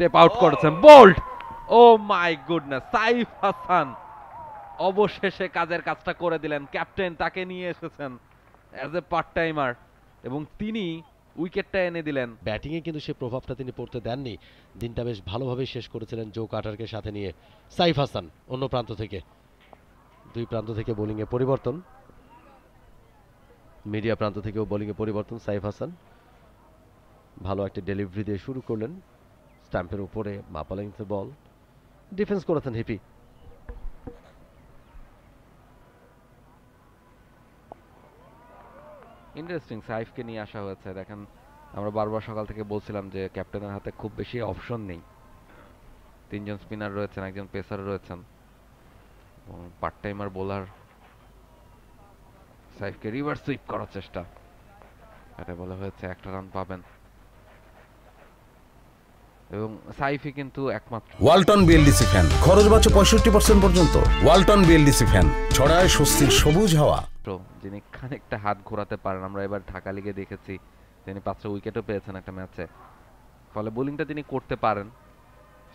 Step out করেছেন bold. Oh my goodness, Saif Hasan অবশেষে কাজের কাজটা করে দিলেন। ক্যাপ্টেন তাকে নিয়ে এসেছেন অ্যাজ এ পার্ট টাইমার এবং তিনি উইকেটটা এনে দিলেন। ব্যাটিংয়ে কিন্তু সে প্রভাবটা তিনি পড়তে দেননি। দিনটা বেশ ভালোভাবে শেষ করেছিলেন জো কার্টারকে সাথে নিয়ে। সাইফ হাসান অন্য প্রান্ত থেকে, দুই প্রান্ত থেকে বোলিংয়ে পরিবর্তন, মিডিয়া প্রান্ত থেকেও বোলিংয়ে পরিবর্তন। সাইফ হাসান ভালো একটা ডেলিভারি দিয়ে শুরু করলেন, স্ট্যাম্পের উপরে মাপা লেন্থে বল, ডিফেন্স করেছেন হিপি। ইন্টারেস্টিং, সাইফকে নিয়ে আসা হয়েছে। দেখেন, আমরা বারবার সকাল থেকে বলছিলাম যে ক্যাপ্টেনের হাতে খুব বেশি অপশন নেই। তিনজন স্পিনার রয়েছেন, একজন পেসার রয়েছেন এবং পার্ট টাইমার বোলার। সাইফকে রিভার্স সুইপ করার চেষ্টা, এটা বলা হয়েছে, একটা রান পাবেন এবং সাইফই কিন্তু একমাত্র ওয়ালটন বিএলডিসি ফ্যান, খরচ বাঁচে 65% পর্যন্ত। ওয়ালটন বিএলডিসি ফ্যান ছড়ায় স্বস্তির সবুজ হাওয়া। যিনি খানিকটা হাত ঘোরাতে পারেন। আমরা এবার ঢাকা লিগে দেখেছি তিনি 5টা উইকেটও পেয়েছেন একটা ম্যাচে, ফলে বোলিংটা তিনি করতে পারেন।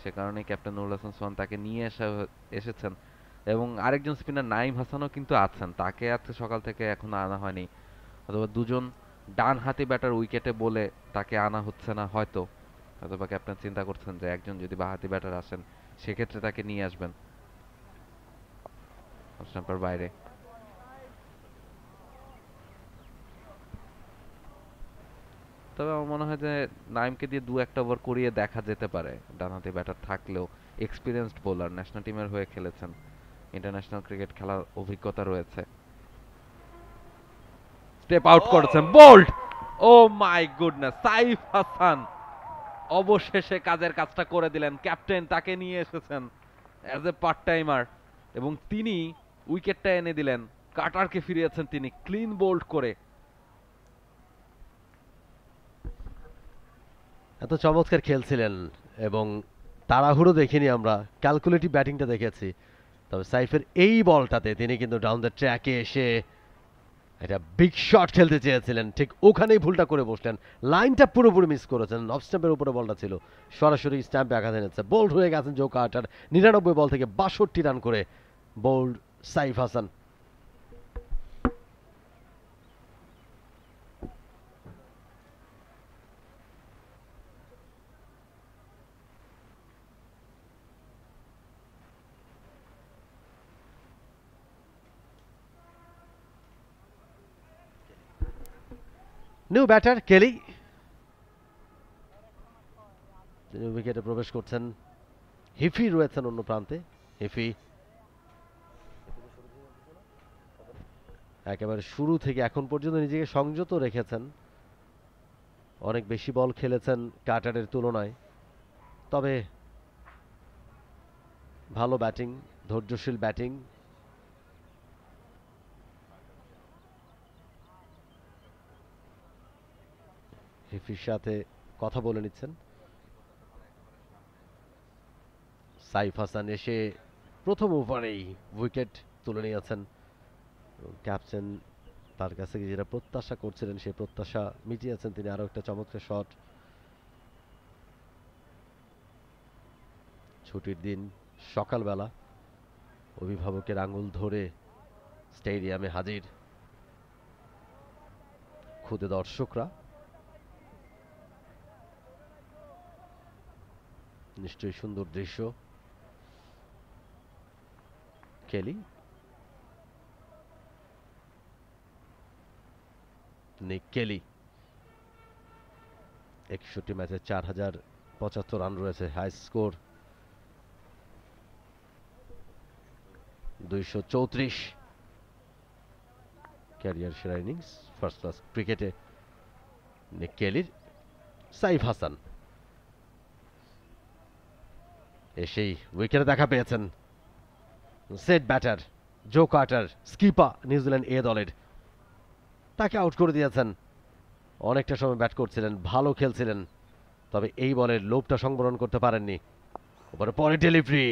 সে কারণে ক্যাপ্টেন নুরুল হাসান সোহান তাকে নিয়ে এসেছেন এবং আরেকজন স্পিনার নাইম হাসানও কিন্তু আছেন, তাকে আজকে সকাল থেকে এখনো আনা হয়নি। অথবা দুজন ডান হাতি ব্যাটার উইকেটে বলে তাকে আনা হচ্ছে না হয়তো, অথবা ক্যাপ্টেন চিন্তা করছেন যে একজন যদি বাঁহাতি ব্যাটার আসেন সেক্ষেত্রে তাকে নিয়ে আসবেন স্টাম্পের বাইরে। তবে আমার মনে হয় যে নাইমকে দিয়ে 2-1 ওভার করিয়ে দেখা যেতে পারে, ডানহাতি ব্যাটার থাকলেও এক্সপিরিয়েন্সড বোলার, ন্যাশনাল টিমের হয়ে খেলেছেন, ইন্টারন্যাশনাল ক্রিকেট খেলার অভিজ্ঞতা রয়েছে। স্টেপ আউট করেছেন bold. Oh my goodness, Saif Hasan অবশেষে কাজের কাজটা করে দিলেন। ক্যাপ্টেন তাকে নিয়ে এসেছেন অ্যাজ এ পার্ট টাইমার এবং তিনি উইকেটটা এনে দিলেন। কার্টারকে ফিরিয়েছেন তিনি ক্লিন বোল্ড করে। এত চমৎকার খেলছিলেন এবং তাড়াহুড়ো দেখিনি আমরা, ক্যালকুলেটিভ ব্যাটিংটা দেখেছি। তবে সাইফের এই বলটাতে তিনি কিন্তু ডাউন দ্য ট্র্যাকে এসে একটা বিগ শট খেলতে চেয়েছিলেন, ঠিক ওখানেই ভুলটা করে বসলেন। লাইনটা পুরোপুরি মিস করেছেন, অফ স্ট্যাম্পের উপরে বলটা ছিল, সরাসরি স্ট্যাম্পে আঘাত এনেছে। বোল্ড হয়ে গেছেন জো কার্টার, 99 বল থেকে 62 রান করে bowled Saif Hasan. New batter Kelly, তিনি উইকেটে প্রবেশ করছেন। হিফি রয়েছেন অন্য প্রান্তে। হিফি একেবারে শুরু থেকে এখন পর্যন্ত নিজেকে সংযত রেখেছেন, অনেক বেশি বল খেলেছেন কার্টারের তুলনায়, তবে ভালো ব্যাটিং, ধৈর্যশীল ব্যাটিং। হিফির সাথে কথা বলে নিচ্ছেন। সাইফ হাসান এসে প্রথম ওভারেই উইকেট তুলে নিয়েছেন। ক্যাপ্টেন তার কাছ থেকে যেটা প্রত্যাশা করছিলেন সেই প্রত্যাশা মিটিয়েছেন তিনি। আরো একটা চমৎকার শট। ছুটির দিন সকালবেলা অভিভাবকের আঙুল ধরে স্টেডিয়ামে হাজির খুদে দর্শকরা, নিশ্চয়ই সুন্দর দৃশ্য। কেলি, নিক কেলি 61 ম্যাচে 4075 রান রয়েছে, হাই স্কোর 234, ক্যারিয়ার সেরা ইনিংস ফার্স্ট ক্লাস ক্রিকেটে নিক কেলির। সাইফ হাসান এসেই উইকেটে দেখা পেয়েছেন সেট ব্যাটার জো কার্টার, স্কিপার নিউজিল্যান্ড এ দলের, তাকে আউট করে দিয়েছেন। অনেকটা সময় ব্যাট করছিলেন, ভালো খেলছিলেন, তবে এই বলের লোভটা সংবরণ করতে পারেননি। পরে ডেলিভারি,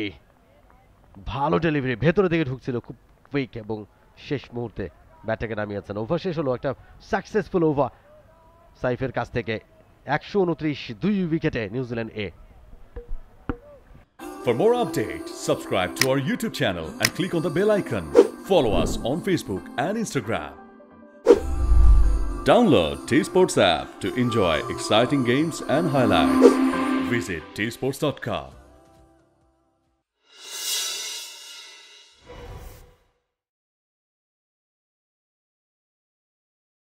ভালো ডেলিভারি, ভেতরের দিকে ঢুকছিল খুব কুইক এবং শেষ মুহূর্তে ব্যাটটাকে নামিয়েছেন। ওভার শেষ হলো, একটা সাকসেসফুল ওভার সাইফের কাছ থেকে। 129, 2 উইকেটে New Zealand A. For more updates, subscribe to our YouTube channel and click on the bell icon. Follow us on Facebook and Instagram. Download T-Sports app to enjoy exciting games and highlights. Visit tsports.com.